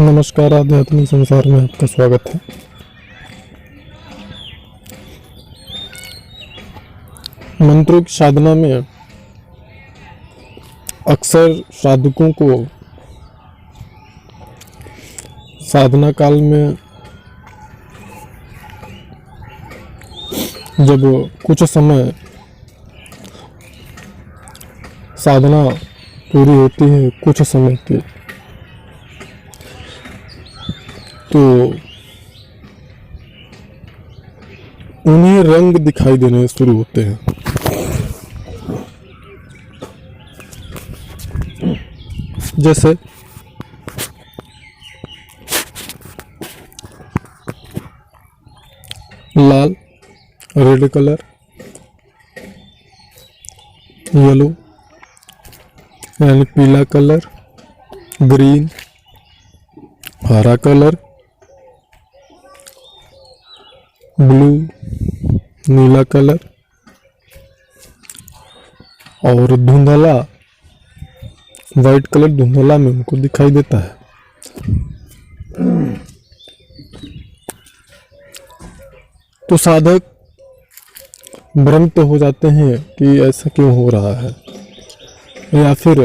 नमस्कार, आध्यात्मिक संसार में आपका स्वागत है। मंत्रों की साधना में अक्सर साधकों को साधना काल में जब कुछ समय साधना पूरी होती है कुछ समय की, तो उन्हें रंग दिखाई देने शुरू होते हैं। जैसे लाल, रेड कलर, येलो यानी पीला कलर, ग्रीन, हरा कलर, ब्लू, नीला कलर और धुंधला वाइट कलर धुंधला में उनको दिखाई देता है। तो साधक भ्रमित हो जाते हैं कि ऐसा क्यों हो रहा है, या फिर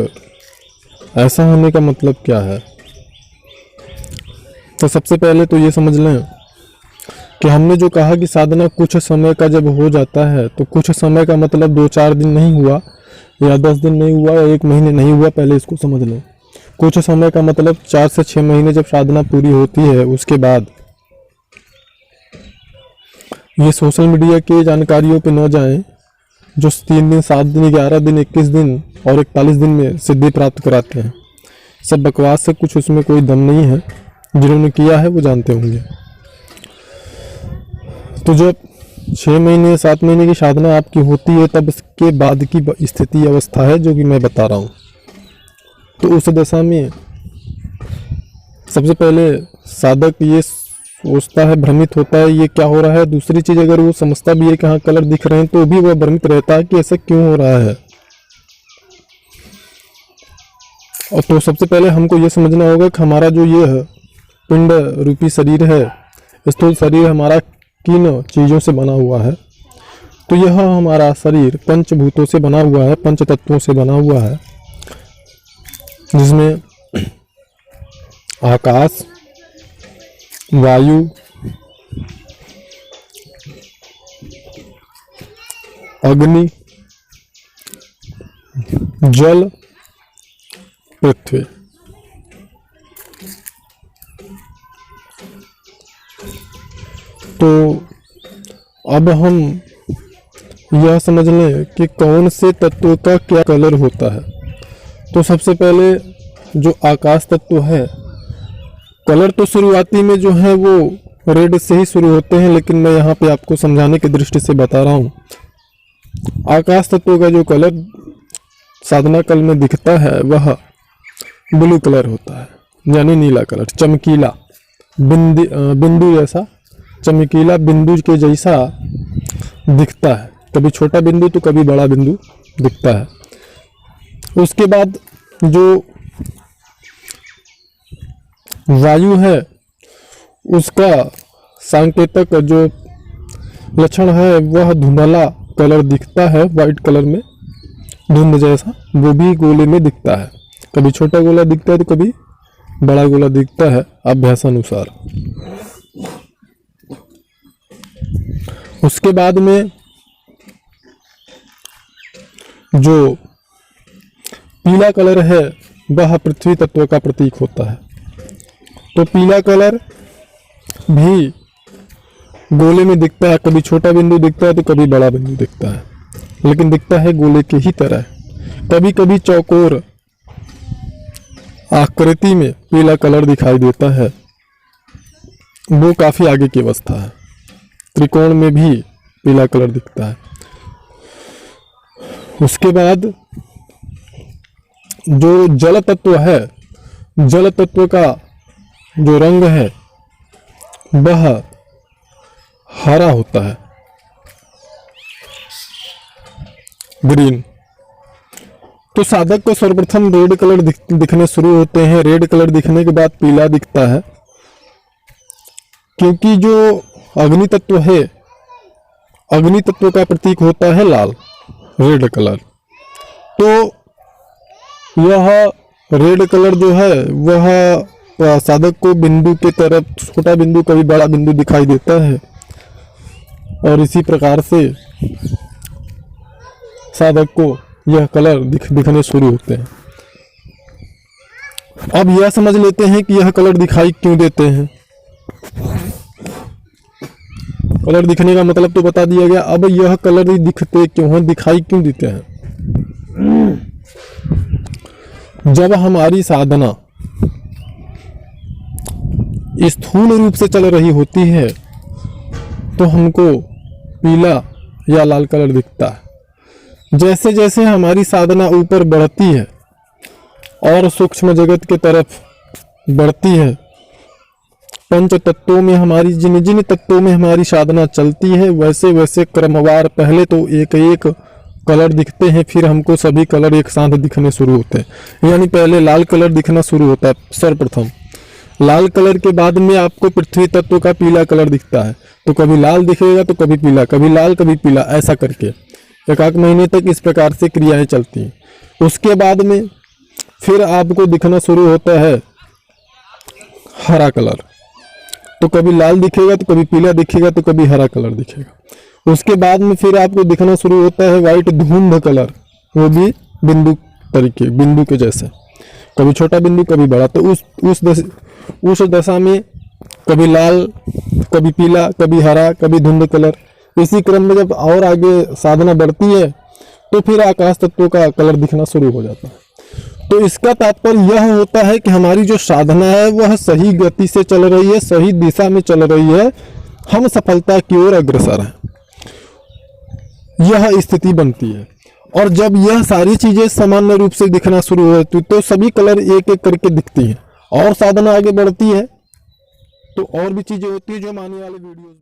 ऐसा होने का मतलब क्या है। तो सबसे पहले तो ये समझ लें कि हमने जो कहा कि साधना कुछ समय का जब हो जाता है, तो कुछ समय का मतलब 2-4 दिन नहीं हुआ या 10 दिन नहीं हुआ या 1 महीने नहीं हुआ, पहले इसको समझ लें। कुछ समय का मतलब 4 से 6 महीने जब साधना पूरी होती है, उसके बाद ये सोशल मीडिया की जानकारियों पे न जाएं जो 3 दिन, 7 दिन, 11 दिन, 21 दिन और 41 दिन में सिद्धि प्राप्त कराते हैं। सब बकवास से, कुछ उसमें कोई दम नहीं है। जिन्होंने किया है वो जानते होंगे। तो जब 6 महीने 7 महीने की साधना आपकी होती है, तब इसके बाद की स्थिति अवस्था है जो कि मैं बता रहा हूँ। तो उस दशा में सबसे पहले साधक ये सोचता है, भ्रमित होता है ये क्या हो रहा है। दूसरी चीज़, अगर वो समझता भी है कि हाँ कलर दिख रहे हैं, तो भी वह भ्रमित रहता है कि ऐसा क्यों हो रहा है। और तो सबसे पहले हमको ये समझना होगा कि हमारा जो ये है पिंड रूपी शरीर है, स्थूल शरीर हमारा किन चीज़ों से बना हुआ है। तो यह हमारा शरीर पंचभूतों से बना हुआ है, पंच तत्वों से बना हुआ है, जिसमें आकाश, वायु, अग्नि, जल, पृथ्वी। तो अब हम यह समझ लें कि कौन से तत्व का क्या कलर होता है। तो सबसे पहले जो आकाश तत्व है, कलर तो शुरुआती में जो है वो रेड से ही शुरू होते हैं, लेकिन मैं यहाँ पे आपको समझाने की दृष्टि से बता रहा हूँ। आकाश तत्व का जो कलर साधना काल में दिखता है वह ब्लू कलर होता है, यानी नीला कलर, चमकीला, बिंदु जैसा, चमकीला बिंदु के जैसा दिखता है। कभी छोटा बिंदु तो कभी बड़ा बिंदु दिखता है। उसके बाद जो वायु है, उसका सांकेतिक जो लक्षण है वह धुंधला कलर दिखता है, वाइट कलर में धुंध जैसा, वो भी गोले में दिखता है। कभी छोटा गोला दिखता है तो कभी बड़ा गोला दिखता है, अभ्यासानुसार। उसके बाद में जो पीला कलर है वह पृथ्वी तत्व का प्रतीक होता है। तो पीला कलर भी गोले में दिखता है, कभी छोटा बिंदु दिखता है तो कभी बड़ा बिंदु दिखता है, लेकिन दिखता है गोले के ही तरह। कभी कभी चौकोर आकृति में पीला कलर दिखाई देता है, वो काफी आगे की अवस्था है। त्रिकोण में भी पीला कलर दिखता है। उसके बाद जो जल तत्व है, जल तत्व का जो रंग है वह हरा होता है, ग्रीन। तो साधक को सर्वप्रथम रेड कलर दिखने शुरू होते हैं। रेड कलर दिखने के बाद पीला दिखता है, क्योंकि जो अग्नि तत्व है, अग्नि तत्व का प्रतीक होता है लाल, रेड कलर। तो यह रेड कलर जो है वह साधक को बिंदु के तरफ, छोटा बिंदु कभी बड़ा बिंदु दिखाई देता है, और इसी प्रकार से साधक को यह कलर दिखने शुरू होते हैं। अब यह समझ लेते हैं कि यह कलर दिखाई क्यों देते हैं। कलर दिखने का मतलब तो बता दिया गया। अब यह कलर दिखते क्यों हैं, दिखाई क्यों देते हैं। जब हमारी साधना स्थूल रूप से चल रही होती है तो हमको पीला या लाल कलर दिखता है। जैसे जैसे हमारी साधना ऊपर बढ़ती है और सूक्ष्म जगत के तरफ बढ़ती है, पंच तत्वों में हमारी जिन जिन तत्वों में हमारी साधना चलती है, वैसे वैसे क्रमवार पहले तो एक एक कलर दिखते हैं, फिर हमको सभी कलर एक साथ दिखने शुरू होते हैं। यानी पहले लाल कलर दिखना शुरू होता है सर्वप्रथम। लाल कलर के बाद में आपको पृथ्वी तत्व का पीला कलर दिखता है। तो कभी लाल दिखेगा तो कभी पीला, कभी लाल कभी पीला, ऐसा करके एक महीने तक इस प्रकार से क्रियाएं चलती हैं। उसके बाद में फिर आपको दिखना शुरू होता है हरा कलर। तो कभी लाल दिखेगा तो कभी पीला दिखेगा तो कभी हरा कलर दिखेगा। उसके बाद में फिर आपको दिखना शुरू होता है वाइट धुंध कलर, वो भी बिंदु के जैसे, कभी छोटा बिंदु कभी बड़ा। तो उस दशा में कभी लाल कभी पीला कभी हरा कभी धुंध कलर। इसी क्रम में जब और आगे साधना बढ़ती है तो फिर आकाश तत्वों का कलर दिखना शुरू हो जाता है। तो इसका तात्पर्य यह होता है कि हमारी जो साधना है वह सही गति से चल रही है, सही दिशा में चल रही है, हम सफलता की ओर अग्रसर हैं, यह स्थिति बनती है। और जब यह सारी चीजें सामान्य रूप से दिखना शुरू होती तो सभी कलर एक एक करके दिखती हैं, और साधना आगे बढ़ती है तो और भी चीजें होती है जो हम आने वाले वीडियो